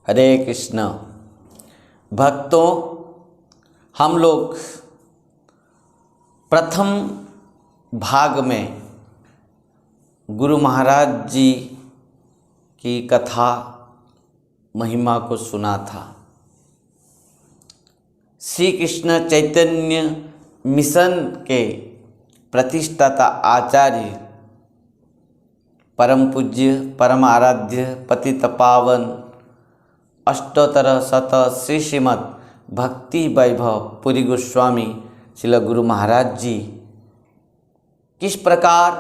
हरे कृष्ण। भक्तों, हम लोग प्रथम भाग में गुरु महाराज जी की कथा महिमा को सुना था। श्री कृष्ण चैतन्य मिशन के प्रतिष्ठाता आचार्य परम पूज्य परम आराध्य पतित पावन अष्टोत्तर शत श्री श्रीमद् भक्ति वैभव पुरी गोस्वामी श्रील गुरु महाराज जी किस प्रकार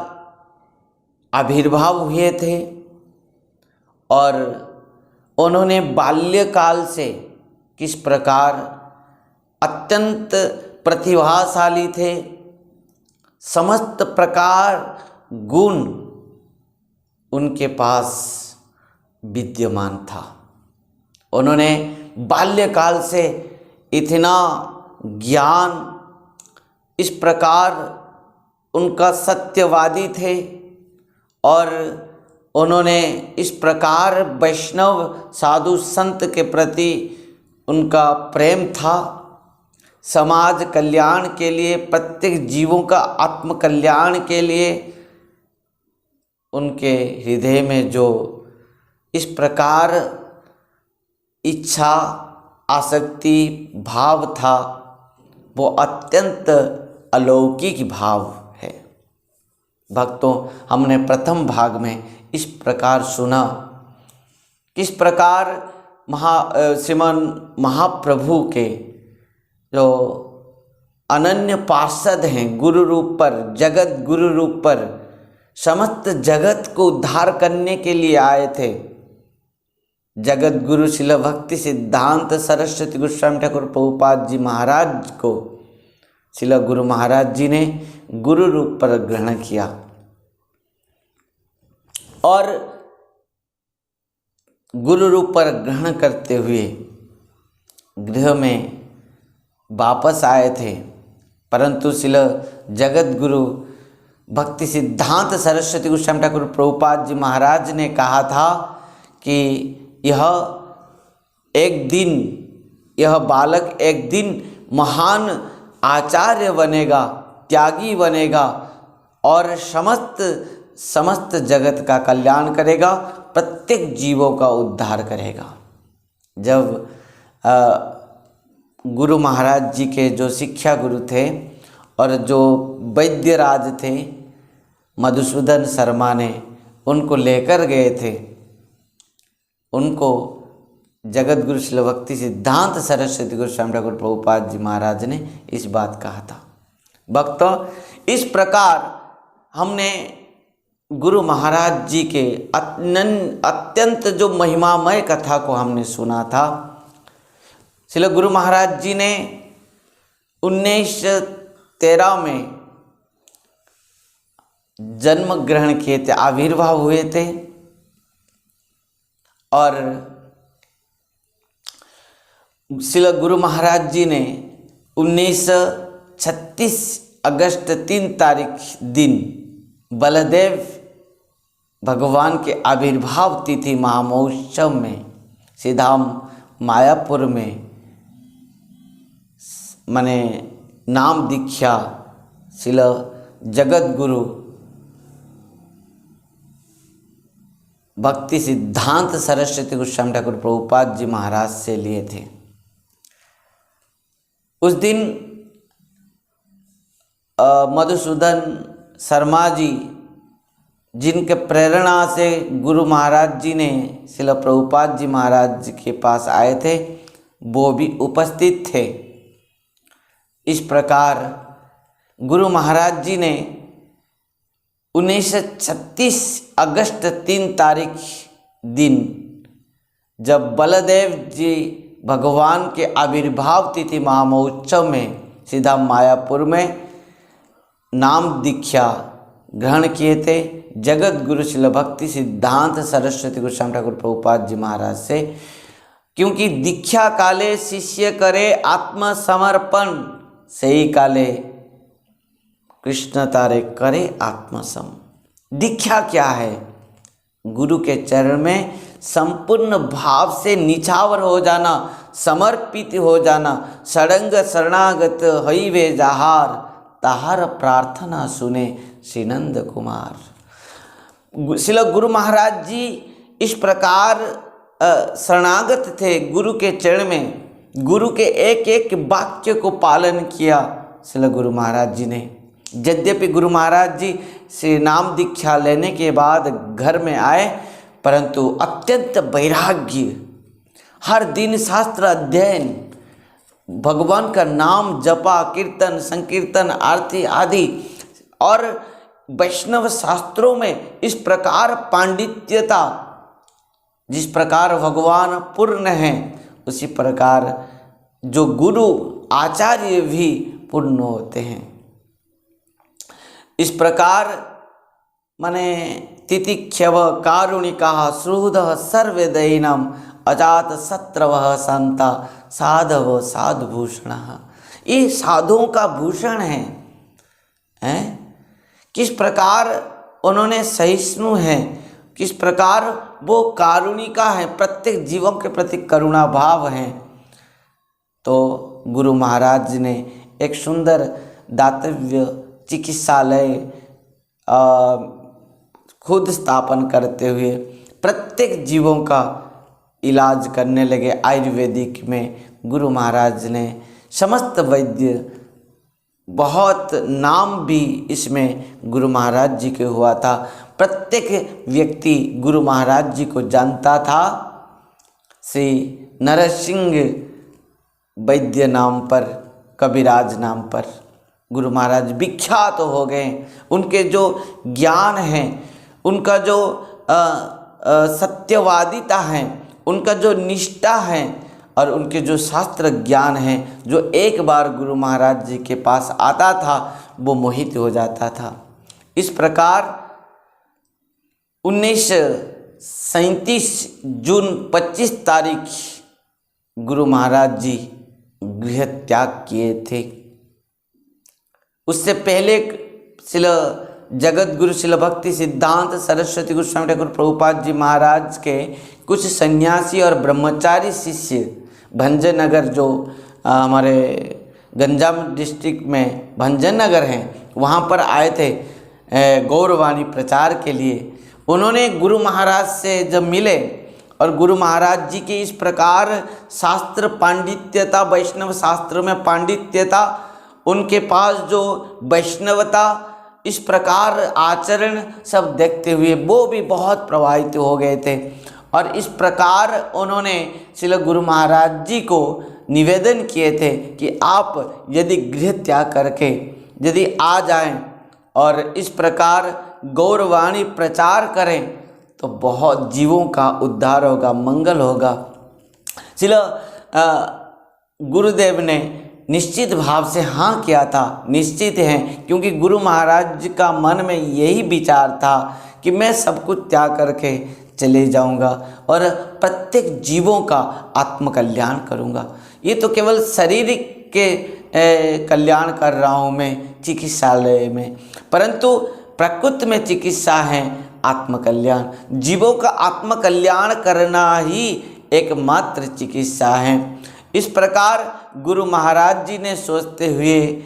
आविर्भाव हुए थे और उन्होंने बाल्यकाल से किस प्रकार अत्यंत प्रतिभाशाली थे, समस्त प्रकार गुण उनके पास विद्यमान था। उन्होंने बाल्यकाल से इतना ज्ञान, इस प्रकार उनका सत्यवादी थे और उन्होंने इस प्रकार वैष्णव साधु संत के प्रति उनका प्रेम था। समाज कल्याण के लिए, प्रत्येक जीवों का आत्म कल्याण के लिए उनके हृदय में जो इस प्रकार इच्छा, आसक्ति भाव था, वो अत्यंत अलौकिक भाव है। भक्तों, हमने प्रथम भाग में इस प्रकार सुना किस प्रकार श्रीमान महाप्रभु के जो अनन्य पार्षद हैं, गुरु रूप पर, जगत गुरु रूप पर समस्त जगत को उद्धार करने के लिए आए थे। जगत गुरु श्रील भक्ति सिद्धांत सरस्वती गोस्वामी ठाकुर प्रभुपाद जी महाराज को श्रील गुरु महाराज जी ने गुरु रूप पर ग्रहण किया और गुरु रूप पर ग्रहण करते हुए गृह में वापस आए थे। परंतु श्रील जगत गुरु भक्ति सिद्धांत सरस्वती गोस्वामी ठाकुर प्रभुपाद जी महाराज ने कहा था कि यह बालक एक दिन महान आचार्य बनेगा, त्यागी बनेगा और समस्त जगत का कल्याण करेगा, प्रत्येक जीवों का उद्धार करेगा। जब गुरु महाराज जी के जो शिक्षा गुरु थे और जो वैद्यराज थे मधुसूदन शर्मा ने उनको लेकर गए थे, उनको जगत गुरु श्रील भक्ति सिद्धांत सरस्वती गोस्वामी ठाकुर प्रभुपाद जी महाराज ने इस बात कहा था। भक्तों, इस प्रकार हमने गुरु महाराज जी के अत्यंत जो महिमामय कथा को हमने सुना था। श्रील गुरु महाराज जी ने 1913 में जन्म ग्रहण किए थे, आविर्भाव हुए थे और श्रील गुरु महाराज जी ने 1936 अगस्त 3 तारीख दिन बलदेव भगवान के आविर्भाव तिथि महामहोत्सव में सीधाम मायापुर में माने नाम दीक्षा श्रील जगत गुरु भक्ति सिद्धांत सरस्वती गोस्वामी ठाकुर प्रभुपाद जी महाराज से लिए थे। उस दिन मधुसूदन शर्मा जी, जिनके प्रेरणा से गुरु महाराज जी ने श्रील प्रभुपाद जी महाराज के पास आए थे, वो भी उपस्थित थे। इस प्रकार गुरु महाराज जी ने 1936 अगस्त 3 तारीख दिन जब बलदेव जी भगवान के आविर्भाव तिथि महामहोत्सव में सीधा मायापुर में नाम दीक्षा ग्रहण किए थे जगत गुरु श्रील भक्ति सिद्धांत सरस्वती गोस्वामी ठाकुर प्रभुपाद जी महाराज से। क्योंकि दीक्षा काले शिष्य करे आत्मसमर्पण, सही काले कृष्ण तारे करे आत्मसम। दीक्षा क्या है? गुरु के चरण में संपूर्ण भाव से निछावर हो जाना, समर्पित हो जाना। सड़ंग शरणागत हई वे जहार, ताहार प्रार्थना सुने श्री नंद कुमार। श्रील गुरु महाराज जी इस प्रकार शरणागत थे गुरु के चरण में। गुरु के एक एक वाक्य को पालन किया श्रील गुरु महाराज जी ने। यद्यपि गुरु महाराज जी से नाम दीक्षा लेने के बाद घर में आए, परंतु अत्यंत वैराग्य, हर दिन शास्त्र अध्ययन, भगवान का नाम जपा, कीर्तन संकीर्तन आरती आदि, और वैष्णव शास्त्रों में इस प्रकार पांडित्यता, जिस प्रकार भगवान पूर्ण हैं उसी प्रकार जो गुरु आचार्य भी पूर्ण होते हैं। इस प्रकार माने तितिक्षव कारुणिका सुहृदः सर्वदैनम अजात शत्रवः संता साधव साधुभूषणः। ये साधुओं का भूषण है, किस प्रकार उन्होंने सहिष्णु हैं, किस प्रकार वो कारुणिका है, प्रत्येक जीवों के प्रति करुणा भाव हैं। तो गुरु महाराज ने एक सुंदर दातव्य चिकित्सालय खुद स्थापन करते हुए प्रत्येक जीवों का इलाज करने लगे। आयुर्वेदिक में गुरु महाराज ने समस्त वैद्य, बहुत नाम भी इसमें गुरु महाराज जी के हुआ था। प्रत्येक व्यक्ति गुरु महाराज जी को जानता था। श्री नरसिंह वैद्य नाम पर, कविराज नाम पर गुरु महाराज विख्यात तो हो गए। उनके जो ज्ञान है, उनका जो सत्यवादिता है, उनका जो निष्ठा है और उनके जो शास्त्र ज्ञान है, जो एक बार गुरु महाराज जी के पास आता था वो मोहित हो जाता था। इस प्रकार 1937 जून 25 तारीख गुरु महाराज जी गृह त्याग किए थे। उससे पहले श्रील जगत गुरु श्रील भक्ति सिद्धांत सरस्वती गोस्वामी ठाकुर प्रभुपाद जी महाराज के कुछ सन्यासी और ब्रह्मचारी शिष्य भंजनगर, जो हमारे गंजाम डिस्ट्रिक्ट में भंजनगर हैं, वहाँ पर आए थे गौरवाणी प्रचार के लिए। उन्होंने गुरु महाराज से जब मिले और गुरु महाराज जी के इस प्रकार शास्त्र पांडित्यता, वैष्णव शास्त्र में पांडित्यता, उनके पास जो वैष्णवता, इस प्रकार आचरण सब देखते हुए वो भी बहुत प्रभावित हो गए थे। और इस प्रकार उन्होंने श्रील गुरु महाराज जी को निवेदन किए थे कि आप यदि गृह त्याग करके यदि आ जाएं और इस प्रकार गौरवाणी प्रचार करें तो बहुत जीवों का उद्धार होगा, मंगल होगा। श्रील गुरुदेव ने निश्चित भाव से हाँ किया था। निश्चित है, क्योंकि गुरु महाराज का मन में यही विचार था कि मैं सब कुछ त्याग करके चले जाऊंगा और प्रत्येक जीवों का आत्म कल्याण करूंगा। ये तो केवल शारीरिक के कल्याण कर रहा हूँ मैं चिकित्सालय में, परंतु प्रकृति में चिकित्सा है आत्म कल्याण। जीवों का आत्म कल्याण करना ही एकमात्र चिकित्सा है। इस प्रकार गुरु महाराज जी ने सोचते हुए,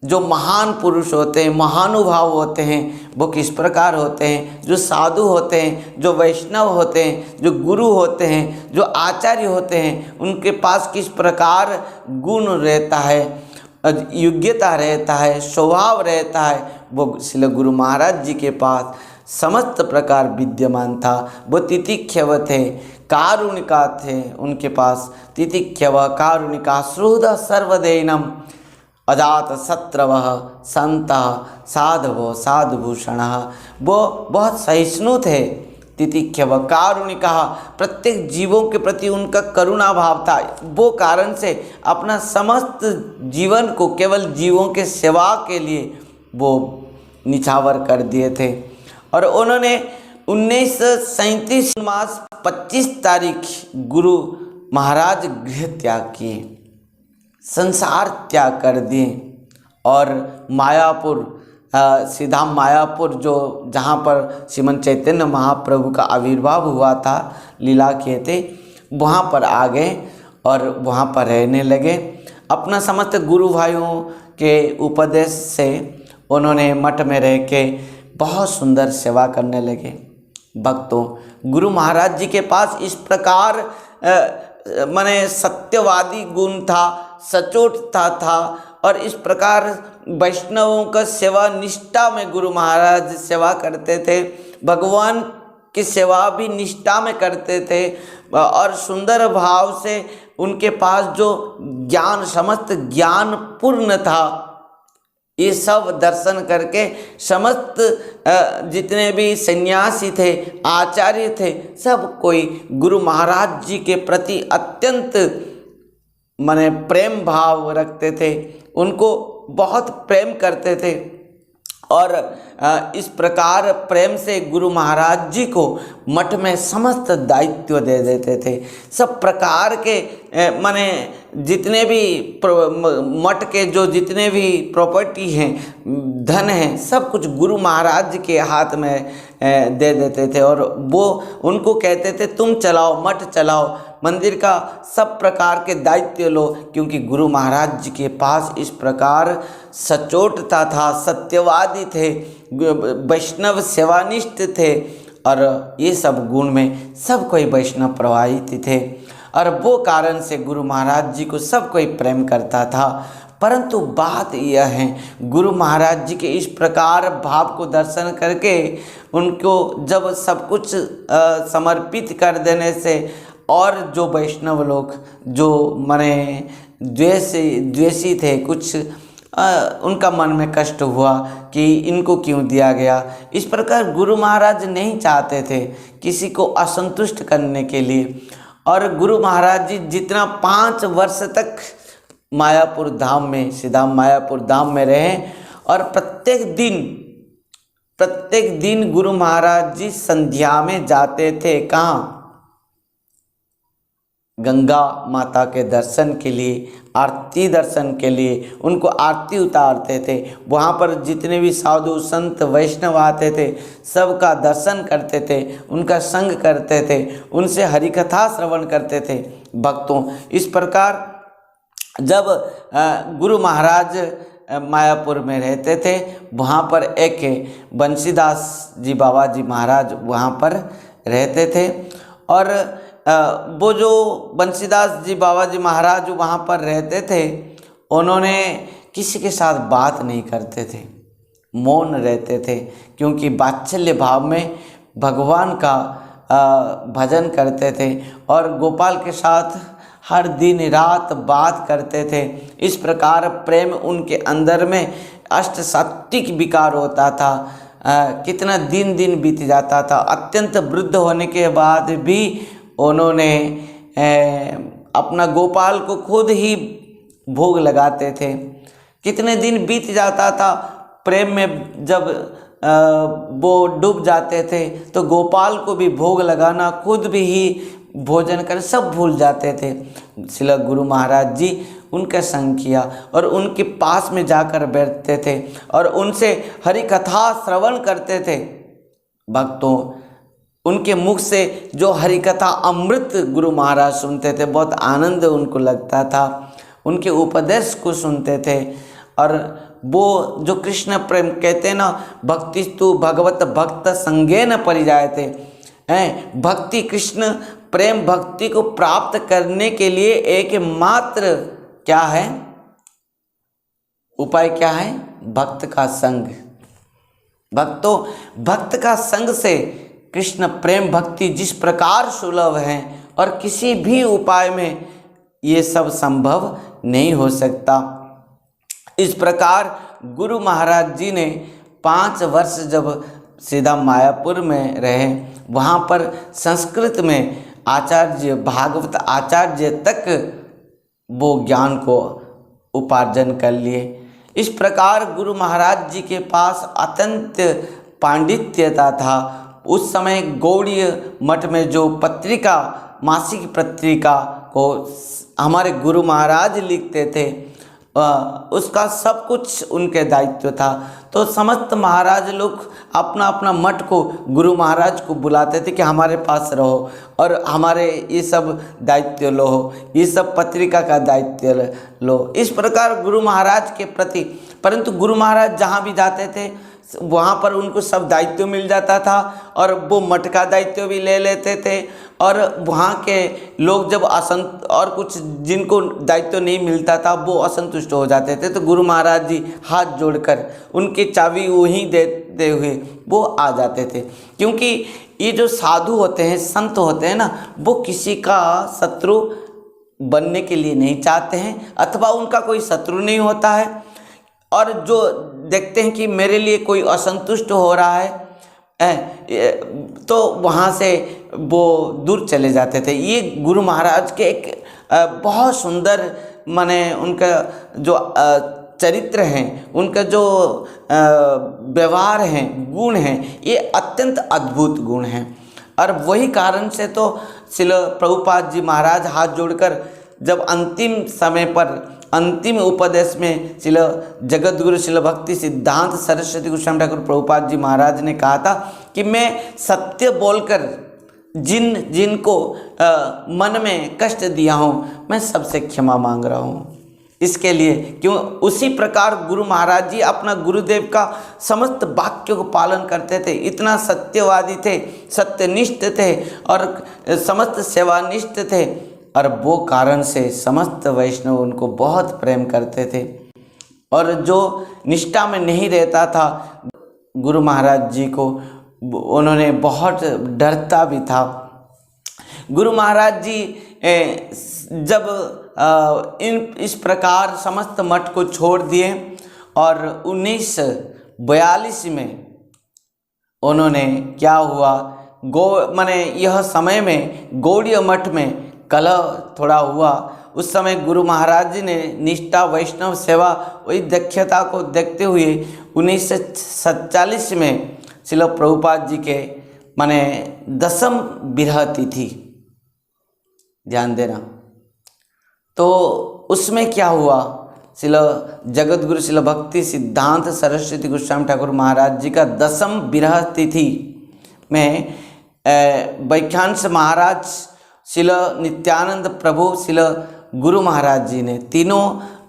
जो महान पुरुष होते हैं, महानुभाव होते हैं, वो किस प्रकार होते हैं, जो साधु होते हैं, जो वैष्णव होते हैं, जो गुरु होते हैं, जो आचार्य होते हैं, उनके पास किस प्रकार गुण रहता है, योग्यता रहता है, स्वभाव रहता है, वो श्रील गुरु महाराज जी के पास समस्त प्रकार विद्यमान था। वो तितिक्षव थे, कारुणिका थे, उनके पास तितिक्षव कारुणिका सुहृद सर्वदैनम अजात शत्रवः संतः साधवो साधुभूषणः। वो बहुत सहिष्णु थे। तितिक्षव कारुणिका, प्रत्येक जीवों के प्रति उनका करुणा भाव था। वो कारण से अपना समस्त जीवन को केवल जीवों के सेवा के लिए वो निछावर कर दिए थे। और उन्होंने 1937 मास 25 तारीख गुरु महाराज गृह त्याग किए, संसार त्याग कर दिए और मायापुर सीधा मायापुर जो जहाँ पर श्रीमन चैतन्य महाप्रभु का आविर्भाव हुआ था, लीला किए थे, वहाँ पर आ गए और वहाँ पर रहने लगे। अपना समस्त गुरु भाइयों के उपदेश से उन्होंने मठ में रह के बहुत सुंदर सेवा करने लगे। भक्तों, गुरु महाराज जी के पास इस प्रकार माने सत्यवादी गुण था, सचोटता था और इस प्रकार वैष्णवों का सेवा निष्ठा में गुरु महाराज सेवा करते थे। भगवान की सेवा भी निष्ठा में करते थे और सुंदर भाव से उनके पास जो ज्ञान, समस्त ज्ञान पूर्ण था, ये सब दर्शन करके समस्त जितने भी सन्यासी थे, आचार्य थे, सब कोई गुरु महाराज जी के प्रति अत्यंत माने प्रेम भाव रखते थे, उनको बहुत प्रेम करते थे और इस प्रकार प्रेम से गुरु महाराज जी को मठ में समस्त दायित्व दे देते थे। सब प्रकार के माने जितने भी मठ के जो जितने भी प्रॉपर्टी हैं, धन है, सब कुछ गुरु महाराज के हाथ में दे देते थे और वो उनको कहते थे तुम चलाओ, मठ चलाओ, मंदिर का सब प्रकार के दायित्व लो, क्योंकि गुरु महाराज जी के पास इस प्रकार सचोटता था, सत्यवादी थे, वैष्णव सेवानिष्ठ थे और ये सब गुण में सब कोई वैष्णव प्रवाहित थे और वो कारण से गुरु महाराज जी को सब कोई प्रेम करता था। परंतु बात यह है, गुरु महाराज जी के इस प्रकार भाव को दर्शन करके उनको जब सब कुछ समर्पित कर देने से और जो वैष्णव लोग जो माने द्वेषी थे, कुछ उनका मन में कष्ट हुआ कि इनको क्यों दिया गया। इस प्रकार गुरु महाराज नहीं चाहते थे किसी को असंतुष्ट करने के लिए और गुरु महाराज जी जितना 5 वर्ष तक मायापुर धाम में, सीधा मायापुर धाम में रहे और प्रत्येक दिन गुरु महाराज जी संध्या में जाते थे। कहाँ? गंगा माता के दर्शन के लिए, आरती दर्शन के लिए, उनको आरती उतारते थे। वहाँ पर जितने भी साधु संत वैष्णव आते थे सबका दर्शन करते थे, उनका संग करते थे, उनसे हरिकथा श्रवण करते थे। भक्तों, इस प्रकार जब गुरु महाराज मायापुर में रहते थे, वहाँ पर एक बंसीदास जी बाबा जी महाराज वहाँ पर रहते थे और वो जो बंसीदास जी बाबा जी महाराज वहाँ पर रहते थे, उन्होंने किसी के साथ बात नहीं करते थे, मौन रहते थे, क्योंकि वात्सल्य भाव में भगवान का भजन करते थे और गोपाल के साथ हर दिन रात बात करते थे। इस प्रकार प्रेम उनके अंदर में अष्ट सात्विक विकार होता था। कितना दिन बीत जाता था। अत्यंत वृद्ध होने के बाद भी उन्होंने अपना गोपाल को खुद ही भोग लगाते थे। कितने दिन बीत जाता था, प्रेम में जब वो डूब जाते थे तो गोपाल को भी भोग लगाना, खुद भी ही भोजन कर सब भूल जाते थे। श्रील गुरु महाराज जी उनका संग किया और उनके पास में जाकर बैठते थे और उनसे हरि कथा श्रवण करते थे। भक्तों, उनके मुख से जो हरि कथा अमृत गुरु महाराज सुनते थे, बहुत आनंद उनको लगता था। उनके उपदेश को सुनते थे और वो जो कृष्ण प्रेम कहते हैं ना, भक्तिस्तु भगवत भक्त संगेन परिजायते, हैं भक्ति, कृष्ण प्रेम भक्ति को प्राप्त करने के लिए एकमात्र क्या है उपाय, क्या है? भक्त का संग। भक्तों, भक्त का संग से कृष्ण प्रेम भक्ति जिस प्रकार सुलभ है और किसी भी उपाय में ये सब संभव नहीं हो सकता। इस प्रकार गुरु महाराज जी ने 5 वर्ष जब सीधा मायापुर में रहे, वहाँ पर संस्कृत में आचार्य, भागवत आचार्य तक वो ज्ञान को उपार्जन कर लिए। इस प्रकार गुरु महाराज जी के पास अत्यंत पांडित्यता था। उस समय गौड़ीय मठ में जो पत्रिका, मासिक पत्रिका को हमारे गुरु महाराज लिखते थे, उसका सब कुछ उनके दायित्व था। तो समस्त महाराज लोग अपना अपना मठ को गुरु महाराज को बुलाते थे कि हमारे पास रहो और हमारे ये सब दायित्व लो, ये सब पत्रिका का दायित्व लो। इस प्रकार गुरु महाराज के प्रति, परंतु गुरु महाराज जहाँ भी जाते थे वहाँ पर उनको सब दायित्व मिल जाता था और वो मठ का दायित्व भी ले लेते थे। और वहाँ के लोग जब और कुछ जिनको दायित्व नहीं मिलता था वो असंतुष्ट हो जाते थे, तो गुरु महाराज जी हाथ जोड़कर उनकी चाबी वहीं देते हुए वो आ जाते थे। क्योंकि ये जो साधु होते हैं, संत होते हैं ना, वो किसी का शत्रु बनने के लिए नहीं चाहते हैं अथवा उनका कोई शत्रु नहीं होता है। और जो देखते हैं कि मेरे लिए कोई असंतुष्ट हो रहा है तो वहाँ से वो दूर चले जाते थे। ये गुरु महाराज के एक बहुत सुंदर माने उनका जो चरित्र हैं, उनका जो व्यवहार हैं, गुण हैं, ये अत्यंत अद्भुत गुण हैं। और वही कारण से तो श्रील प्रभुपाद जी महाराज हाथ जोड़कर जब अंतिम समय पर अंतिम उपदेश में श्रील जगतगुरु श्रील भक्ति सिद्धांत सरस्वती गोस्वामी ठाकुर प्रभुपाद जी महाराज ने कहा था कि मैं सत्य बोलकर जिनको मन में कष्ट दिया हूँ मैं सबसे क्षमा मांग रहा हूँ। इसके लिए क्यों उसी प्रकार गुरु महाराज जी अपना गुरुदेव का समस्त वाक्य को पालन करते थे, इतना सत्यवादी थे, सत्यनिष्ठ थे और समस्त सेवानिष्ठ थे। और वो कारण से समस्त वैष्णव उनको बहुत प्रेम करते थे। और जो निष्ठा में नहीं रहता था गुरु महाराज जी को उन्होंने बहुत डरता भी था। गुरु महाराज जी जब इस प्रकार समस्त मठ को छोड़ दिए और 1942 में उन्होंने क्या हुआ माने यह समय में गौड़ीय मठ में कलह थोड़ा हुआ। उस समय गुरु महाराज जी ने निष्ठा वैष्णव सेवा वही दक्षता को देखते हुए 1947 में श्रील प्रभुपाद जी के माने 10वीं विरह तिथि, ध्यान देना, तो उसमें क्या हुआ, श्रील जगतगुरु श्रील भक्ति सिद्धांत सरस्वती गोस्वामी ठाकुर महाराज जी का 10वीं विरह तिथि में वैख्यांश महाराज श्रील नित्यानंद प्रभु श्रील गुरु महाराज जी ने तीनों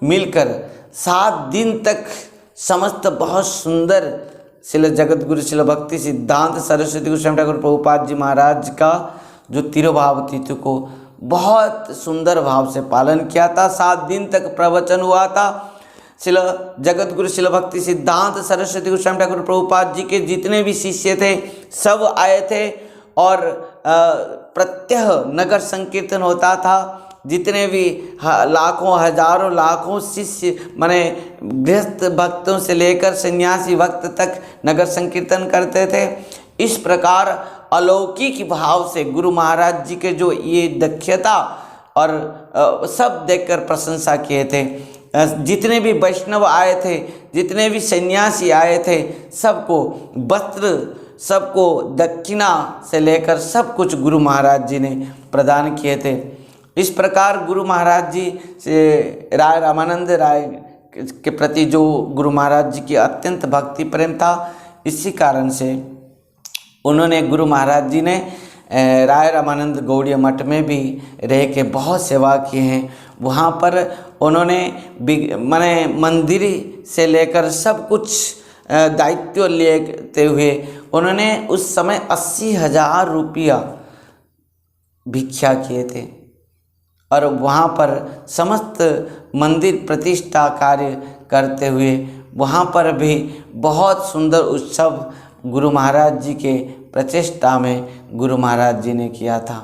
मिलकर 7 दिन तक समस्त बहुत सुंदर श्रील जगतगुरु श्रील भक्ति सिद्धांत सरस्वती गोस्वामी ठाकुर प्रभुपाद जी महाराज का जो तिरुभाव तिथि को बहुत सुंदर भाव से पालन किया था। 7 दिन तक प्रवचन हुआ था। श्रील जगतगुरु श्रील भक्ति सिद्धांत सरस्वती गोस्वामी ठाकुर प्रभुपाद जी के जितने भी शिष्य थे सब आए थे और प्रत्यह नगर संकीर्तन होता था। जितने भी लाखों हजारों लाखों शिष्य माने गृहस्थ भक्तों से लेकर सन्यासी भक्त तक नगर संकीर्तन करते थे। इस प्रकार अलौकिक भाव से गुरु महाराज जी के जो ये दक्षता और सब देखकर प्रशंसा किए थे। जितने भी वैष्णव आए थे, जितने भी सन्यासी आए थे, सबको वस्त्र, सबको दक्षिणा से लेकर सब कुछ गुरु महाराज जी ने प्रदान किए थे। इस प्रकार गुरु महाराज जी से राय रामानंद राय के प्रति जो गुरु महाराज जी की अत्यंत भक्ति प्रेम था, इसी कारण से उन्होंने गुरु महाराज जी ने राय रामानंद गौड़ीय मठ में भी रह के बहुत सेवा की हैं। वहाँ पर उन्होंने माने मंदिर से लेकर सब कुछ दायित्व लेते हुए उन्होंने उस समय 80,000 रुपया भिक्षा किए थे और वहाँ पर समस्त मंदिर प्रतिष्ठा कार्य करते हुए वहाँ पर भी बहुत सुंदर उत्सव गुरु महाराज जी के प्रचेष्टा में गुरु महाराज जी ने किया था।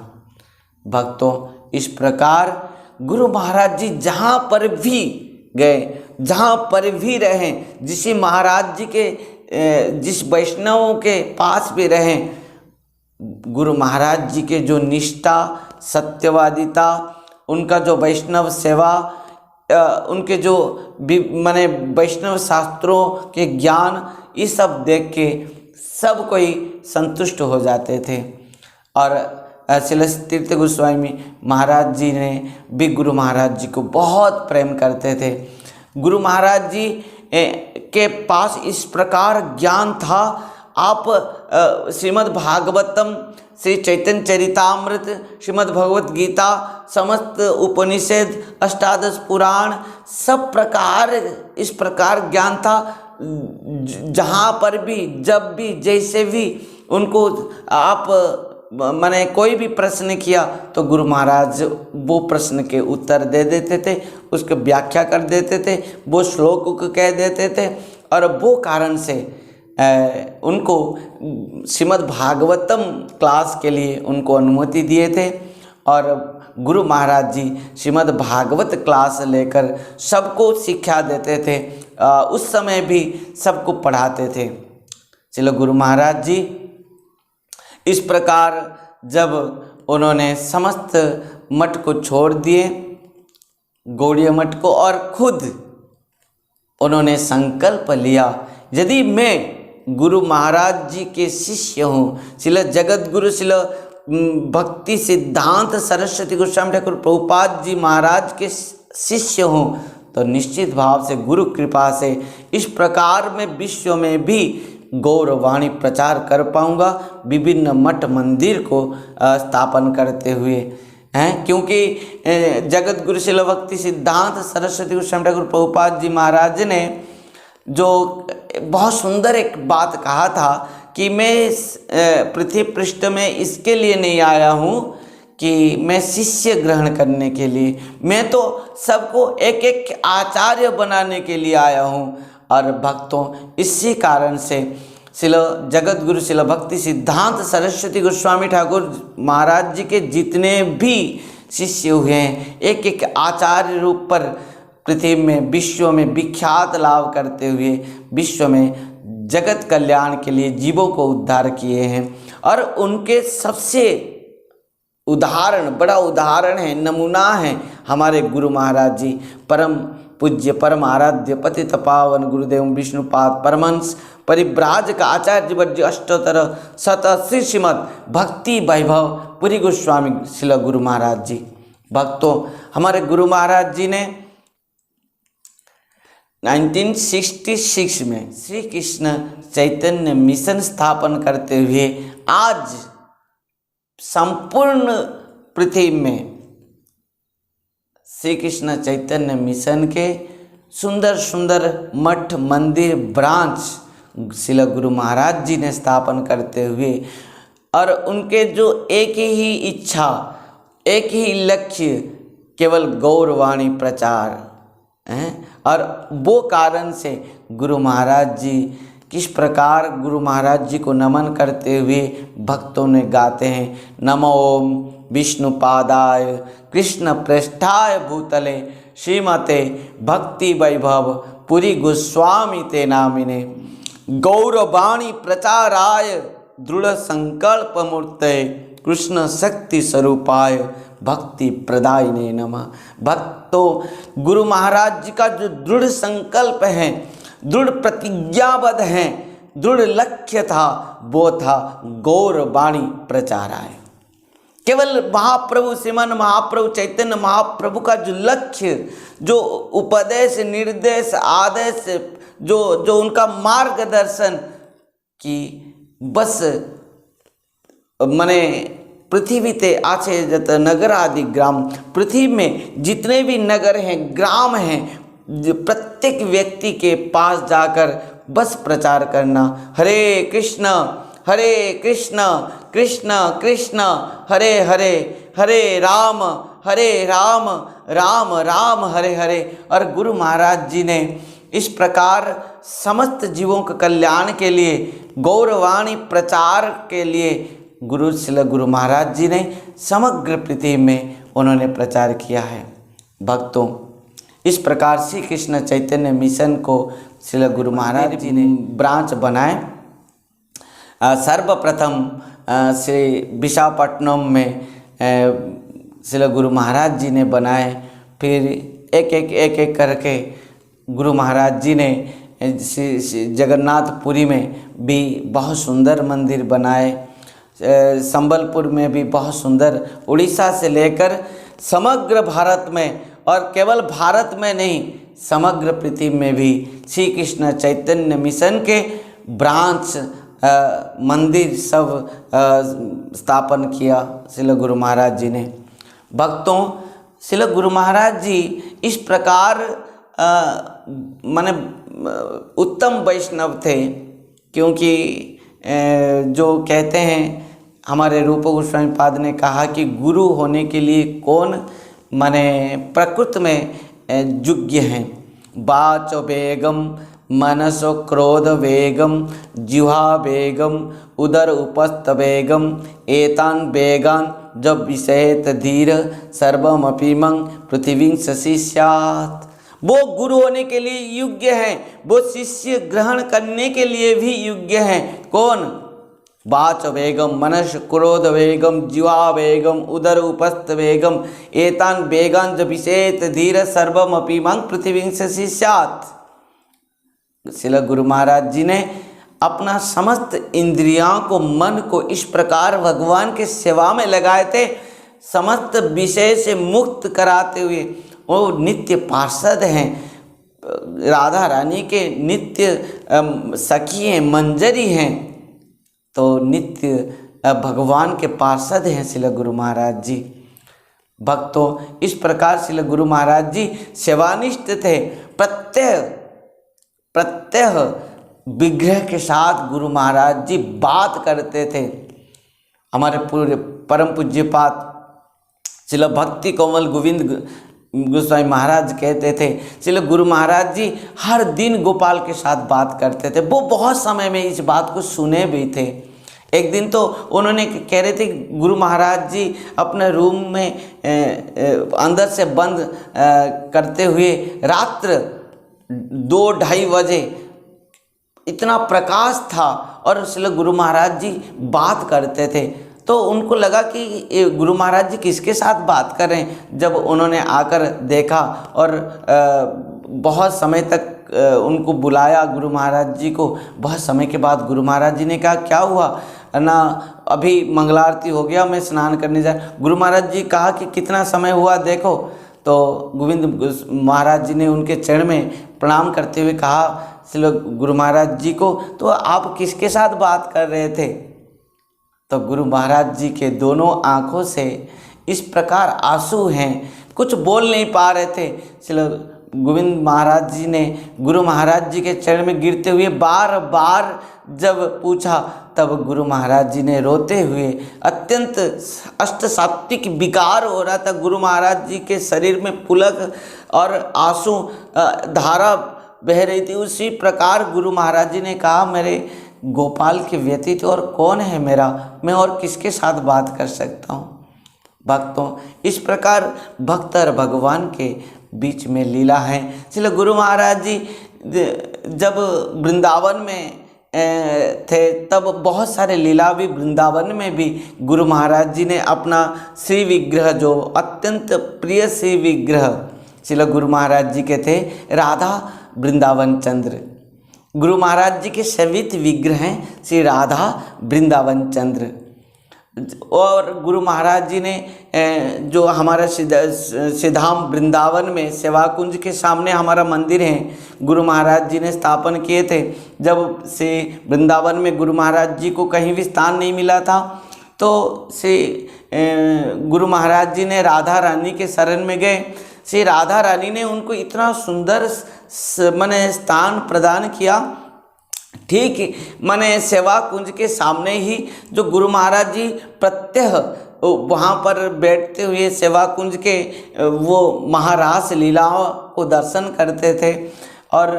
भक्तों, इस प्रकार गुरु महाराज जी जहाँ पर भी गए, जहाँ पर भी रहें, जिस महाराज जी के जिस वैष्णवों के पास भी रहें, गुरु महाराज जी के जो निष्ठा, सत्यवादिता, उनका जो वैष्णव सेवा, उनके जो माने वैष्णव शास्त्रों के ज्ञान, ये सब देख के सब कोई संतुष्ट हो जाते थे। और श्रील तीर्थ गोस्वामी महाराज जी ने भी गुरु महाराज जी को बहुत प्रेम करते थे। गुरु महाराज जी के पास इस प्रकार ज्ञान था। आप श्रीमद् भागवतम, श्री चैतन्य चरितामृत, श्रीमद् भगवत गीता, समस्त उपनिषद, अष्टादश पुराण, सब प्रकार इस प्रकार ज्ञान था। जहाँ पर भी, जब भी, जैसे भी उनको आप माने कोई भी प्रश्न किया तो गुरु महाराज वो प्रश्न के उत्तर दे देते थे, उसकी व्याख्या कर देते थे, वो श्लोक को कह देते थे। और वो कारण से उनको श्रीमद् भागवतम क्लास के लिए उनको अनुमति दिए थे। और गुरु महाराज जी श्रीमद् भागवत क्लास लेकर सबको शिक्षा देते थे, उस समय भी सबको पढ़ाते थे। चलो, गुरु महाराज जी इस प्रकार जब उन्होंने समस्त मठ को छोड़ दिए, गौड़ीय मठ को, और खुद उन्होंने संकल्प लिया, यदि मैं गुरु महाराज जी के शिष्य हूँ, श्रील जगत गुरु श्रील भक्ति सिद्धांत सरस्वती गोस्वामी ठाकुर प्रभुपाद जी महाराज के शिष्य हूँ, तो निश्चित भाव से गुरु कृपा से इस प्रकार में विश्व में भी गौरवाणी प्रचार कर पाऊँगा, विभिन्न मठ मंदिर को स्थापन करते हुए हैं। क्योंकि जगत गुरु श्रील भक्ति सिद्धांत सरस्वती गोस्वामी ठाकुर प्रभुपाद जी महाराज ने जो बहुत सुंदर एक बात कहा था कि मैं पृथ्वी पृष्ठ में इसके लिए नहीं आया हूँ कि मैं शिष्य ग्रहण करने के लिए, मैं तो सबको एक एक आचार्य बनाने के लिए आया हूँ। और भक्तों, इसी कारण से श्रील जगत गुरु श्रील भक्ति सिद्धांत सरस्वती गोस्वामी ठाकुर महाराज जी के जितने भी शिष्य हुए हैं, एक एक आचार्य रूप पर पृथ्वी में, विश्व में विख्यात लाभ करते हुए विश्व में जगत कल्याण के लिए जीवों को उद्धार किए हैं। और उनके सबसे उदाहरण, बड़ा उदाहरण है, नमूना है हमारे गुरु महाराज जी, परम पूज्य परम आराध्य पतित पावन गुरुदेव विष्णुपाद परमहंस परिव्राजक आचार्य वर्य अष्टोत्तर शत श्री श्रीमद् भक्ति वैभव पुरी गोस्वामी श्रील गुरु महाराज जी। भक्तों, हमारे गुरु महाराज जी ने 1966 में श्री कृष्ण चैतन्य मिशन स्थापन करते हुए आज संपूर्ण पृथ्वी में श्री कृष्ण चैतन्य मिशन के सुंदर सुंदर मठ मंदिर ब्रांच श्रील गुरु महाराज जी ने स्थापन करते हुए, और उनके जो एक ही इच्छा, एक ही लक्ष्य, केवल गौरवाणी प्रचार है। और वो कारण से गुरु महाराज जी किस प्रकार गुरु महाराज जी को नमन करते हुए भक्तों ने गाते हैं, नमो ओम विष्णुपादाय कृष्ण पृष्ठाय भूतले श्रीमते भक्ति वैभव पुरी गोस्वामी ते नामिने गौरवाणी प्रचाराय दृढ़ संकल्प मूर्ते कृष्ण शक्ति स्वरूपाय भक्ति प्रदायिने नमः। भक्तों, गुरु महाराज जी का जो दृढ़ संकल्प है, दृढ़ प्रतिज्ञाबद्ध है, दृढ़ लक्ष्य था, वो था गौरवाणी प्रचाराय। केवल महाप्रभु श्रीमन महाप्रभु चैतन्य महाप्रभु का जो लक्ष्य, जो उपदेश निर्देश आदेश, जो उनका मार्गदर्शन की बस मने पृथ्वी ते आछे जत नगर आदि ग्राम, पृथ्वी में जितने भी नगर हैं, ग्राम हैं, प्रत्येक व्यक्ति के पास जाकर बस प्रचार करना, हरे कृष्ण कृष्ण कृष्ण हरे हरे, हरे राम राम राम हरे हरे। और गुरु महाराज जी ने इस प्रकार समस्त जीवों के कल्याण के लिए, गौरवाणी प्रचार के लिए गुरु श्रील गुरु महाराज जी ने समग्र पृथ्वी में उन्होंने प्रचार किया है। भक्तों, इस प्रकार श्री कृष्ण चैतन्य मिशन को श्रील गुरु महाराज जी ने ब्रांच बनाए। सर्वप्रथम श्री विशाखापट्टनम में श्रील गुरु महाराज जी ने बनाए, फिर एक एक करके गुरु महाराज जी ने जगन्नाथपुरी में भी बहुत सुंदर मंदिर बनाए, संबलपुर में भी बहुत सुंदर, उड़ीसा से लेकर समग्र भारत में, और केवल भारत में नहीं, समग्र पृथ्वी में भी श्री कृष्ण चैतन्य मिशन के ब्रांच मंदिर सब स्थापन किया श्रील गुरु महाराज जी ने। भक्तों, श्रील गुरु महाराज जी इस प्रकार माने उत्तम वैष्णव थे, क्योंकि जो कहते हैं हमारे रूप गोस्वामी पाद ने कहा कि गुरु होने के लिए कौन माने प्रकृति में योग्य हैं। वाचो वेगम, मनसो क्रोध वेगम, जिह्वा वेगम, उदर उपस्थ वेगम, एतान वेगान जब विषयत धीर सर्वमपि मंग पृथ्वी सशिष्यात्। वो गुरु होने के लिए योग्य हैं, वो शिष्य ग्रहण करने के लिए भी योग्य हैं। कौन? वाच वेगम, मनस क्रोध वेगम, जिह्वा वेगम, उदर उपस्थ वेगम, एतान वेगान ज विषेत धीर सर्वमपि मंग पृथ्वी सशिष्यात्। श्रील गुरु महाराज जी ने अपना समस्त इंद्रियों को, मन को इस प्रकार भगवान के सेवा में लगाए थे, समस्त विषय से मुक्त कराते हुए। वो नित्य पार्षद हैं, राधा रानी के नित्य सखी हैं, मंजरी हैं, तो नित्य भगवान के पार्षद हैं श्रील गुरु महाराज जी। भक्तों, इस प्रकार श्रील गुरु महाराज जी सेवानिष्ठ थे। प्रत्यह विग्रह के साथ गुरु महाराज जी बात करते थे। हमारे पूरे परम पूज्यपाद श्रील भक्ति कोमल गोविंद गोस्वामी महाराज कहते थे, श्रील गुरु महाराज जी हर दिन गोपाल के साथ बात करते थे। वो बहुत समय में इस बात को सुने भी थे। एक दिन तो उन्होंने कह रहे थे, गुरु महाराज जी अपने रूम में अंदर से बंद करते हुए रात्र 2-2:30 बजे इतना प्रकाश था और श्रील गुरु महाराज जी बात करते थे। तो उनको लगा कि गुरु महाराज जी किसके साथ बात कर रहे हैं। जब उन्होंने आकर देखा और बहुत समय तक उनको बुलाया गुरु महाराज जी को, बहुत समय के बाद गुरु महाराज जी ने कहा, क्या हुआ ना, अभी मंगलारती हो गया, मैं स्नान करने जा। गुरु महाराज जी कहा कि कितना समय हुआ देखो। तो गोविंद महाराज जी ने उनके चरण में प्रणाम करते हुए कहा श्रील गुरु महाराज जी को, तो आप किसके साथ बात कर रहे थे? तो गुरु महाराज जी के दोनों आँखों से इस प्रकार आंसू हैं, कुछ बोल नहीं पा रहे थे। श्रील गोविंद महाराज जी ने गुरु महाराज जी के चरण में गिरते हुए बार बार जब पूछा, तब गुरु महाराज जी ने रोते हुए, अत्यंत अष्टसात्विक विकार हो रहा था गुरु महाराज जी के शरीर में, पुलक और आंसू धारा बह रही थी। उसी प्रकार गुरु महाराज जी ने कहा, मेरे गोपाल के व्यतीत और कौन है मेरा, मैं और किसके साथ बात कर सकता हूँ। भक्तों, इस प्रकार भक्त और भगवान के बीच में लीला है। इसलिए गुरु महाराज जी जब वृंदावन में थे, तब बहुत सारे लीला भी वृंदावन में भी गुरु महाराज जी ने अपना श्री विग्रह, जो अत्यंत प्रिय श्री विग्रह श्रील गुरु महाराज जी के थे, राधा वृंदावन चंद्र। गुरु महाराज जी के सवित विग्रह हैं श्री राधा वृंदावन चंद्र। और गुरु महाराज जी ने जो हमारा सिद्धाम वृंदावन में सेवा कुंज के सामने हमारा मंदिर है, गुरु महाराज जी ने स्थापन किए थे। जब से वृंदावन में गुरु महाराज जी को कहीं भी स्थान नहीं मिला था, तो से गुरु महाराज जी ने राधा रानी के शरण में गए। श्री राधा रानी ने उनको इतना सुंदर माने स्थान प्रदान किया। ठीक माने सेवा कुंज के सामने ही जो गुरु महाराज जी प्रत्यह वहाँ पर बैठते हुए सेवा कुंज के वो महारास लीलाओं को दर्शन करते थे और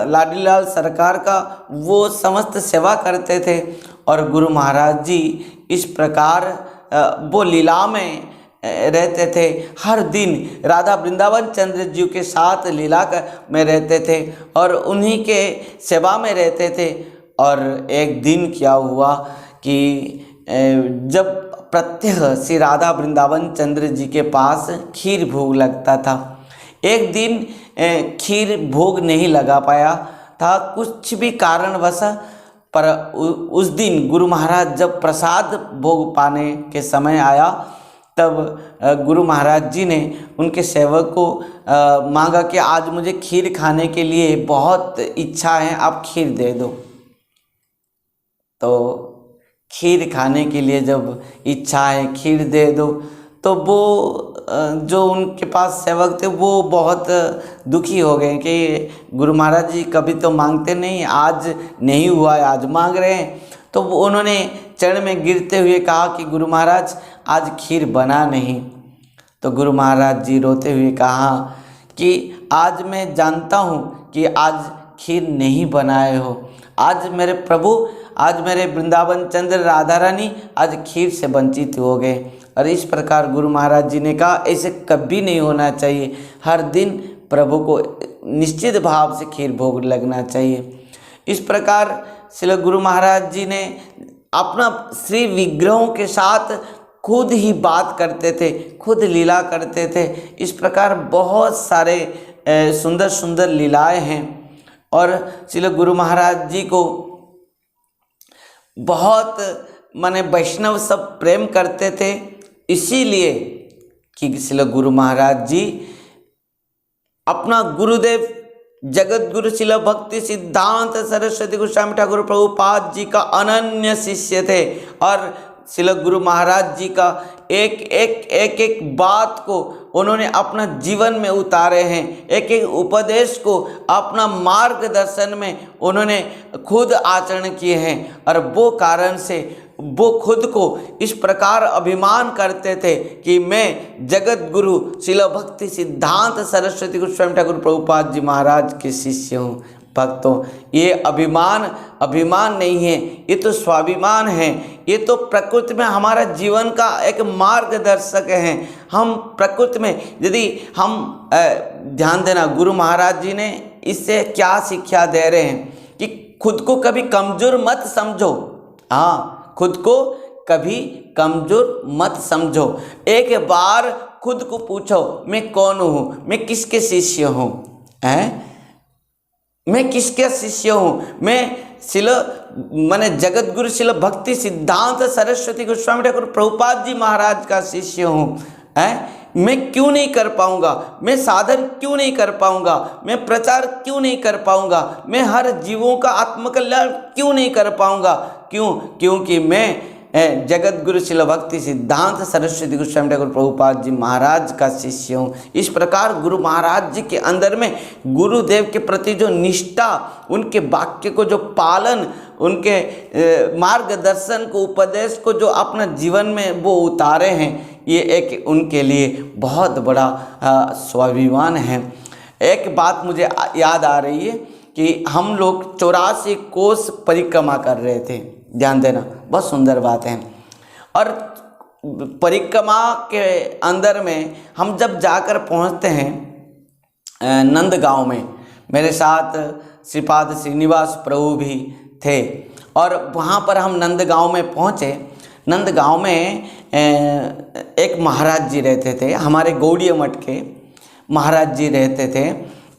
लाडीलाल सरकार का वो समस्त सेवा करते थे। और गुरु महाराज जी इस प्रकार वो लीला में रहते थे। हर दिन राधा वृंदावन चंद्र जी के साथ लीला में रहते थे और उन्हीं के सेवा में रहते थे। और एक दिन क्या हुआ कि जब प्रत्यह श्री राधा वृंदावन चंद्र जी के पास खीर भोग लगता था, एक दिन खीर भोग नहीं लगा पाया था, कुछ भी कारणवश। पर उस दिन गुरु महाराज जब प्रसाद भोग पाने के समय आया, तब गुरु महाराज जी ने उनके सेवक को मांगा कि आज मुझे खीर खाने के लिए बहुत इच्छा है, आप खीर दे दो। तो खीर खाने के लिए जब इच्छा है खीर दे दो, तो वो जो उनके पास सेवक थे वो बहुत दुखी हो गए कि गुरु महाराज जी कभी तो मांगते नहीं, आज नहीं हुआ है, आज मांग रहे हैं। तो उन्होंने चरण में गिरते हुए कहा कि गुरु महाराज आज खीर बना नहीं। तो गुरु महाराज जी रोते हुए कहा कि आज मैं जानता हूँ कि आज खीर नहीं बनाए हो, आज मेरे प्रभु, आज मेरे वृंदावन चंद्र राधा रानी आज खीर से वंचित हो गए। और इस प्रकार गुरु महाराज जी ने कहा ऐसे कभी नहीं होना चाहिए, हर दिन प्रभु को निश्चित भाव से खीर भोग लगना चाहिए। इस प्रकार श्री गुरु महाराज जी ने अपना श्री विग्रहों के साथ खुद ही बात करते थे, खुद लीला करते थे। इस प्रकार बहुत सारे सुंदर सुंदर लीलाएं हैं। और श्री गुरु महाराज जी को बहुत माने वैष्णव सब प्रेम करते थे, इसीलिए कि श्री गुरु महाराज जी अपना गुरुदेव जगत गुरु श्रील भक्ति सिद्धांत सरस्वती गोस्वामी ठाकुर प्रभुपाद जी का अनन्य शिष्य थे। और श्रील गुरु महाराज जी का एक बात को उन्होंने अपना जीवन में उतारे हैं, एक एक उपदेश को अपना मार्गदर्शन में उन्होंने खुद आचरण किए हैं। और वो कारण से वो खुद को इस प्रकार अभिमान करते थे कि मैं जगत गुरु श्रील भक्ति सिद्धांत सरस्वती गोस्वामी ठाकुर प्रभुपाद जी महाराज के शिष्य हूँ। भक्तों, ये अभिमान नहीं है, ये तो स्वाभिमान है। ये तो प्रकृति में हमारा जीवन का एक मार्गदर्शक है। हम प्रकृति में यदि हम ध्यान देना, गुरु महाराज जी ने इससे क्या शिक्षा दे रहे हैं कि खुद को कभी कमजोर मत समझो। हाँ, खुद को कभी कमजोर मत समझो। एक बार खुद को पूछो, मैं कौन हूँ, मैं किसके शिष्य हूँ, मैं किसके शिष्य हूँ। मैं शिल माने जगत गुरु शिल भक्ति सिद्धांत सरस्वती गोस्वामी ठाकुर प्रभुपाद जी महाराज का शिष्य हूँ। मैं क्यों नहीं कर पाऊँगा, मैं साधन क्यों नहीं कर पाऊँगा, मैं प्रचार क्यों नहीं कर पाऊँगा, मैं हर जीवों का आत्मकल्याण क्यों नहीं कर पाऊँगा। क्योंकि मैं जगत गुरु शिल भक्ति सिद्धांत सरस्वती गोस्वामी ठाकुर प्रभुपाद जी महाराज का शिष्य हूँ। इस प्रकार गुरु महाराज जी के अंदर में गुरुदेव के प्रति जो निष्ठा, उनके वाक्य को जो पालन, उनके मार्गदर्शन को, उपदेश को जो अपना जीवन में वो उतारे हैं, ये एक उनके लिए बहुत बड़ा स्वाभिमान है। एक बात मुझे याद आ रही है कि हम लोग 84 कोस परिक्रमा कर रहे थे, ध्यान देना, बहुत सुंदर बात है। और परिक्रमा के अंदर में हम जब जाकर पहुंचते हैं नंदगांव में, मेरे साथ श्रीपाद श्रीनिवास प्रभु भी थे। और वहाँ पर हम नंदगांव में पहुँचे। नंदगांव में एक महाराज जी रहते थे, हमारे गौड़ीय मठ के महाराज जी रहते थे।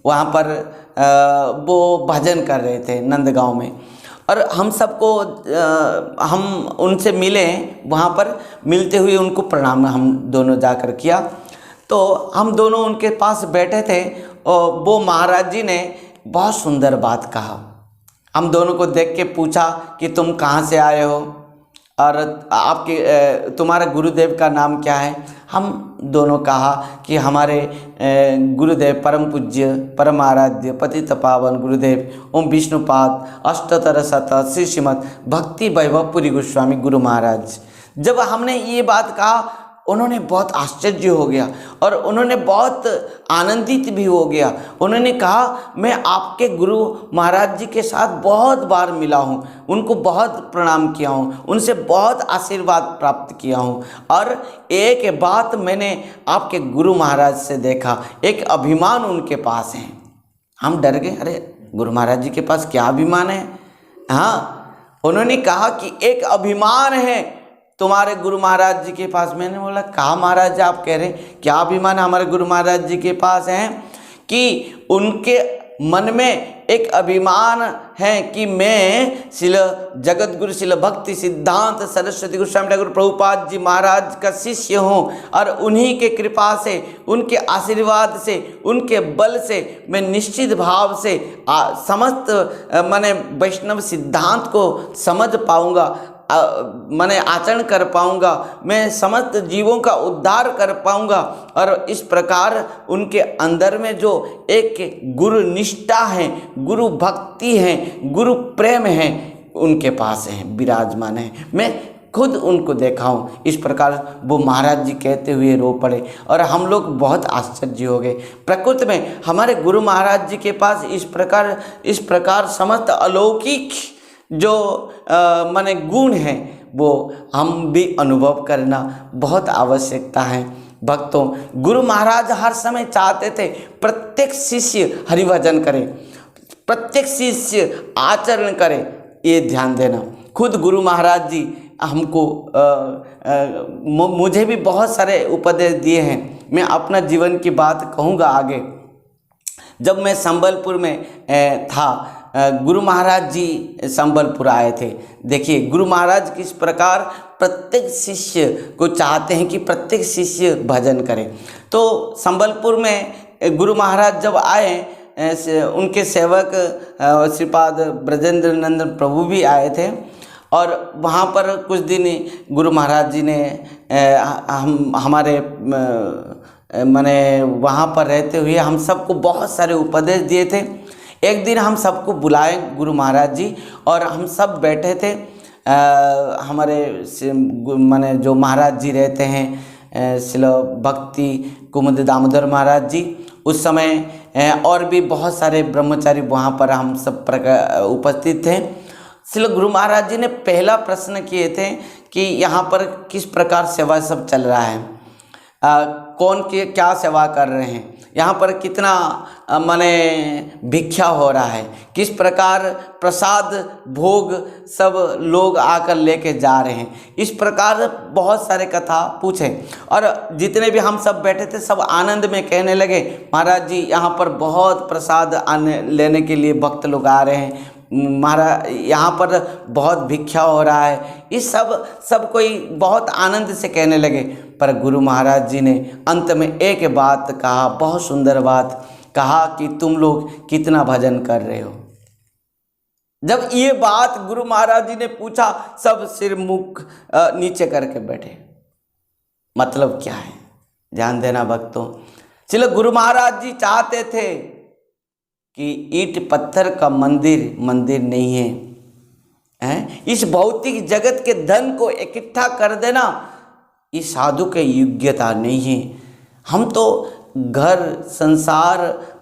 वहाँ पर वो भजन कर रहे थे नंदगांव में। और हम सबको हम उनसे मिले, वहाँ पर मिलते हुए उनको प्रणाम हम दोनों जाकर किया। तो हम दोनों उनके पास बैठे थे और वो महाराज जी ने बहुत सुंदर बात कहा। हम दोनों को देख के पूछा कि तुम कहाँ से आए हो और आपके तुम्हारे गुरुदेव का नाम क्या है। हम दोनों कहा कि हमारे गुरुदेव परम पूज्य परम आराध्य पतित पावन गुरुदेव ओम विष्णुपाद अष्टोत्तर शत श्री श्रीमद भक्ति वैभव पुरी गोस्वामी गुरु महाराज। जब हमने ये बात कहा, उन्होंने बहुत आश्चर्य हो गया और उन्होंने बहुत आनंदित भी हो गया। उन्होंने कहा, मैं आपके गुरु महाराज जी के साथ बहुत बार मिला हूँ, उनको बहुत प्रणाम किया हूँ, उनसे बहुत आशीर्वाद प्राप्त किया हूँ। और एक बात मैंने आपके गुरु महाराज से देखा, एक अभिमान उनके पास है। हम डर गए, अरे गुरु महाराज जी के पास क्या अभिमान है। हाँ, उन्होंने कहा कि एक अभिमान है तुम्हारे गुरु महाराज जी के पास। मैंने बोला, कहा महाराज जी आप कह रहे हैं, क्या अभिमान हमारे गुरु महाराज जी के पास है कि उनके मन में एक अभिमान है कि मैं शिल जगत गुरु शिल भक्ति सिद्धांत सरस्वती गोस्वामी ठाकुर प्रभुपाद जी महाराज का शिष्य हूँ और उन्हीं के कृपा से, उनके आशीर्वाद से, उनके बल से मैं निश्चित भाव से समस्त माने वैष्णव सिद्धांत को समझ पाऊँगा, मैंने आचरण कर पाऊंगा, मैं समस्त जीवों का उद्धार कर पाऊंगा। और इस प्रकार उनके अंदर में जो एक गुरु निष्ठा है, गुरु भक्ति है, गुरु प्रेम है, उनके पास है, विराजमान है। मैं खुद उनको देखा हूँ। इस प्रकार वो महाराज जी कहते हुए रो पड़े और हम लोग बहुत आश्चर्य हो गए। प्रकृति में हमारे गुरु महाराज जी के पास इस प्रकार समस्त अलौकिक जो माने गुण है वो हम भी अनुभव करना बहुत आवश्यकता है। भक्तों, गुरु महाराज हर समय चाहते थे प्रत्येक शिष्य हरिभजन करे, प्रत्येक शिष्य आचरण करे। ये ध्यान देना। खुद गुरु महाराज जी हमको मुझे भी बहुत सारे उपदेश दिए हैं। मैं अपना जीवन की बात कहूँगा आगे। जब मैं संबलपुर में था, गुरु महाराज जी संबलपुर आए थे। देखिए गुरु महाराज किस प्रकार प्रत्येक शिष्य को चाहते हैं कि प्रत्येक शिष्य भजन करे। तो संबलपुर में गुरु महाराज जब आए, उनके सेवक श्रीपाद ब्रजेंद्र नंदन प्रभु भी आए थे और वहाँ पर कुछ दिन गुरु महाराज जी ने हमारे माने वहाँ पर रहते हुए हम सबको बहुत सारे उपदेश दिए थे। एक दिन हम सबको बुलाए गुरु महाराज जी और हम सब बैठे थे। हमारे माने जो महाराज जी रहते हैं शिल भक्ति कुमुद दामोदर महाराज जी, उस समय और भी बहुत सारे ब्रह्मचारी वहाँ पर हम सब उपस्थित थे। शिल गुरु महाराज जी ने पहला प्रश्न किए थे कि यहाँ पर किस प्रकार सेवा सब चल रहा है, कौन के क्या सेवा कर रहे हैं, यहाँ पर कितना माने भिक्षा हो रहा है, किस प्रकार प्रसाद भोग सब लोग आकर लेके जा रहे हैं। इस प्रकार बहुत सारे कथा पूछे और जितने भी हम सब बैठे थे सब आनंद में कहने लगे, महाराज जी यहाँ पर बहुत प्रसाद आने लेने के लिए भक्त लोग आ रहे हैं, महाराज यहाँ पर बहुत भिक्षा हो रहा है। इस सब कोई बहुत आनंद से कहने लगे। पर गुरु महाराज जी ने अंत में एक बात कहा, बहुत सुंदर बात कहा कि तुम लोग कितना भजन कर रहे हो। जब ये बात गुरु महाराज जी ने पूछा, सब सिर मुख नीचे करके बैठे। मतलब क्या है, ध्यान देना भक्तों। चलो, गुरु महाराज जी चाहते थे कि ईंट पत्थर का मंदिर नहीं है, इस भौतिक जगत के धन को इकट्ठा कर देना ये साधु के योग्यता नहीं है। हम तो घर संसार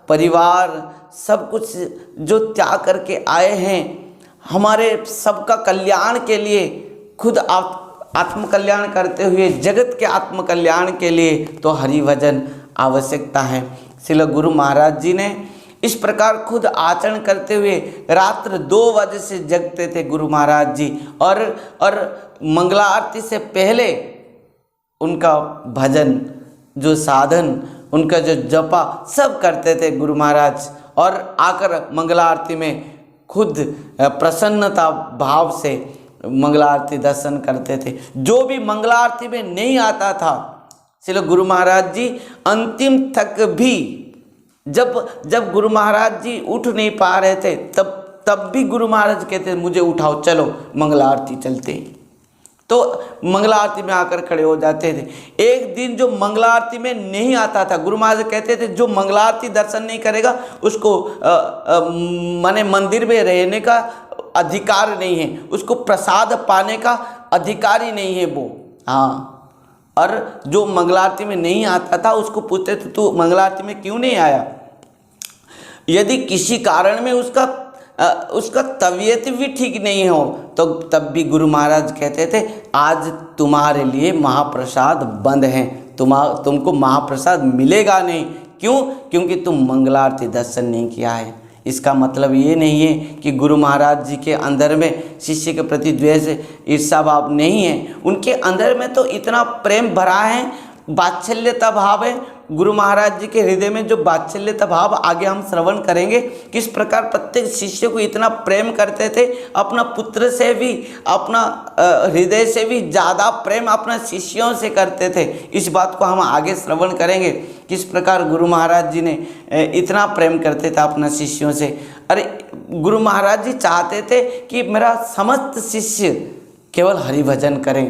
परिवार सब कुछ जो त्याग करके आए हैं, हमारे सबका कल्याण के लिए, खुद आत्म कल्याण करते हुए जगत के आत्म कल्याण के लिए तो हरि भजन आवश्यकता है। श्रील गुरु महाराज जी ने इस प्रकार खुद आचरण करते हुए रात्र 2 बजे से जगते थे गुरु महाराज जी और मंगला आरती से पहले उनका भजन जो साधन, उनका जो जपा सब करते थे गुरु महाराज। और आकर मंगला आरती में खुद प्रसन्नता भाव से मंगला आरती दर्शन करते थे। जो भी मंगला आरती में नहीं आता था, चलो गुरु महाराज जी अंतिम तक भी जब गुरु महाराज जी उठ नहीं पा रहे थे तब भी गुरु महाराज कहते मुझे उठाओ, चलो मंगला आरती चलते। तो मंगला आरती में आकर खड़े हो जाते थे। एक दिन जो मंगला आरती में नहीं आता था, गुरु महाराज कहते थे जो मंगला आरती दर्शन नहीं करेगा उसको माने मंदिर में रहने का अधिकार नहीं है, उसको प्रसाद पाने का अधिकार ही नहीं है वो। हाँ, और जो मंगला आरती में नहीं आता था उसको पूछते थे तू मंगला आरती में क्यों नहीं आया। यदि किसी कारण में उसका तबीयत भी ठीक नहीं हो तो तब भी गुरु महाराज कहते थे आज तुम्हारे लिए महाप्रसाद बंद है, तुमको महाप्रसाद मिलेगा नहीं। क्यों? क्योंकि तुम मंगला आरती दर्शन नहीं किया है। इसका मतलब ये नहीं है कि गुरु महाराज जी के अंदर में शिष्य के प्रति द्वेष ईर्षा भाव नहीं है। उनके अंदर में तो इतना प्रेम भरा है, वात्सल्यता भाव है, गुरु महाराज जी के हृदय में जो वात्सल्यता भाव आगे हम श्रवण करेंगे, किस प्रकार प्रत्येक शिष्य को इतना प्रेम करते थे, अपना पुत्र से भी, अपना हृदय से भी ज़्यादा प्रेम अपना शिष्यों से करते थे। इस बात को हम आगे श्रवण करेंगे, किस प्रकार गुरु महाराज जी ने इतना प्रेम करते थे अपना शिष्यों से। अरे गुरु महाराज जी चाहते थे कि मेरा समस्त शिष्य केवल हरि भजन करें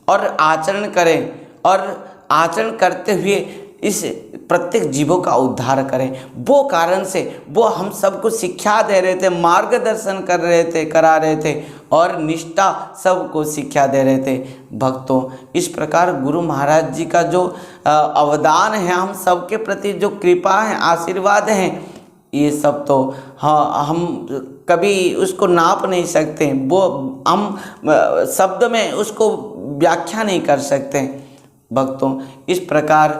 और आचरण करें, और आचरण करते हुए इस प्रत्येक जीवों का उद्धार करें। वो कारण से वो हम सबको शिक्षा दे रहे थे, मार्गदर्शन कर रहे थे, करा रहे थे, और निष्ठा सबको शिक्षा दे रहे थे। भक्तों, इस प्रकार गुरु महाराज जी का जो अवदान है हम सबके प्रति, जो कृपा है, आशीर्वाद हैं, ये सब तो हाँ हम कभी उसको नाप नहीं सकते, वो हम शब्द में उसको व्याख्या नहीं कर सकते। भक्तों, इस प्रकार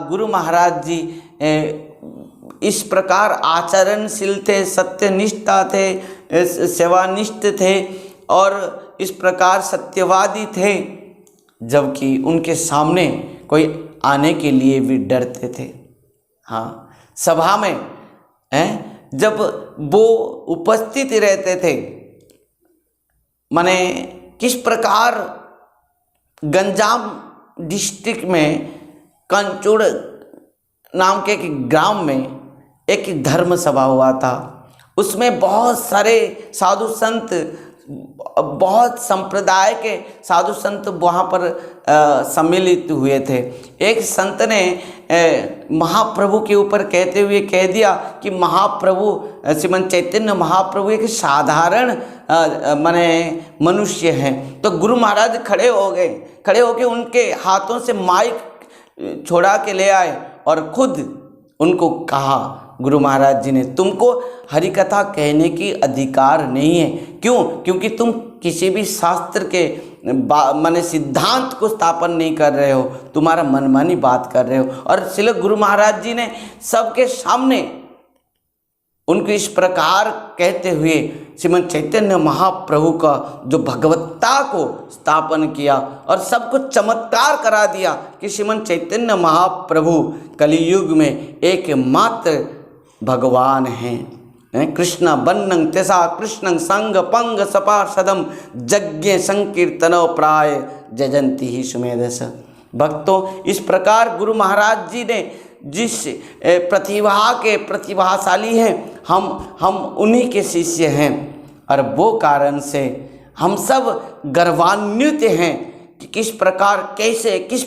गुरु महाराज जी इस प्रकार आचरणशील थे, सत्यनिष्ठा थे, सेवानिष्ठ थे, और इस प्रकार सत्यवादी थे, जबकि उनके सामने कोई आने के लिए भी डरते थे। हाँ, सभा में जब वो उपस्थित रहते थे, माने किस प्रकार गंजाम डिस्ट्रिक्ट में कंचुड़ नाम के एक ग्राम में एक धर्म सभा हुआ था। उसमें बहुत सारे साधु संत, बहुत संप्रदाय के साधु संत वहाँ पर सम्मिलित हुए थे। एक संत ने महाप्रभु के ऊपर कहते हुए कह दिया कि महाप्रभु, श्रीमन चैतन्य महाप्रभु एक साधारण माने मनुष्य हैं। तो गुरु महाराज खड़े हो गए, खड़े होके उनके हाथों से माइक छोड़ा के ले आए और खुद उनको कहा, गुरु महाराज जी ने, तुमको हरि कथा कहने की अधिकार नहीं है। क्यों? क्योंकि तुम किसी भी शास्त्र के माने सिद्धांत को स्थापन नहीं कर रहे हो, तुम्हारा मनमानी बात कर रहे हो। और श्रील गुरु महाराज जी ने सबके सामने उनको इस प्रकार कहते हुए श्रीमन चैतन्य महाप्रभु का जो भगवत्ता को स्थापन किया और सबको चमत्कार करा दिया कि श्रीमन चैतन्य महाप्रभु कलियुग में एकमात्र भगवान हैं। कृष्ण बन्नं त्यसा कृष्णं संग पंग सपार्षदम यज्ञ संकीर्तनो प्राय जजंती ही सुमेधस। भक्तों, इस प्रकार गुरु महाराज जी ने जिस प्रतिभा के प्रतिभाशाली हैं, हम उन्हीं के शिष्य हैं, और वो कारण से हम सब गर्वान्वित हैं कि किस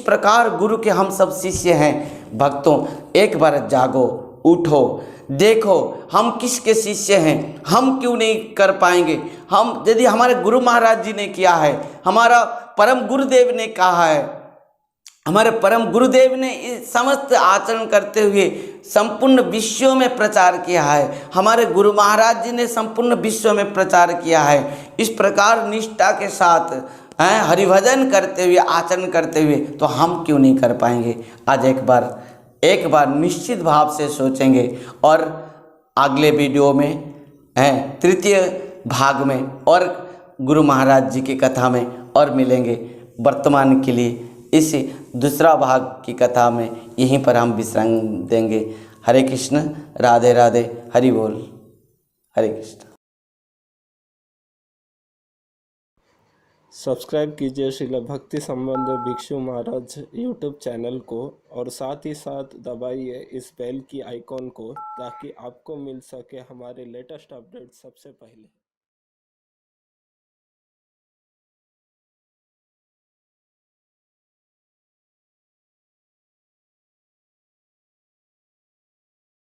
प्रकार गुरु के हम सब शिष्य हैं। भक्तों, एक बार जागो, उठो, देखो हम किसके शिष्य हैं, हम क्यों नहीं कर पाएंगे। हम यदि हमारे गुरु महाराज जी ने किया है, हमारा परम गुरुदेव ने कहा है, हमारे परम गुरुदेव ने इस समस्त आचरण करते हुए संपूर्ण विश्व में प्रचार किया है, हमारे गुरु महाराज जी ने संपूर्ण विश्व में प्रचार किया है। इस प्रकार निष्ठा के साथ हरिभजन करते हुए, आचरण करते हुए, तो हम क्यों नहीं कर पाएंगे। आज एक बार निश्चित भाव से सोचेंगे, और अगले वीडियो में तृतीय भाग में और गुरु महाराज जी की कथा में और मिलेंगे। वर्तमान के लिए इस दूसरा भाग की कथा में यहीं पर हम विश्राम देंगे। हरे कृष्ण, राधे राधे, हरि बोल, हरे कृष्ण। सब्सक्राइब कीजिए श्रील भक्ति संबंध भिक्षु महाराज यूट्यूब चैनल को, और साथ ही साथ दबाइए इस बेल की आइकॉन को, ताकि आपको मिल सके हमारे लेटेस्ट अपडेट सबसे पहले।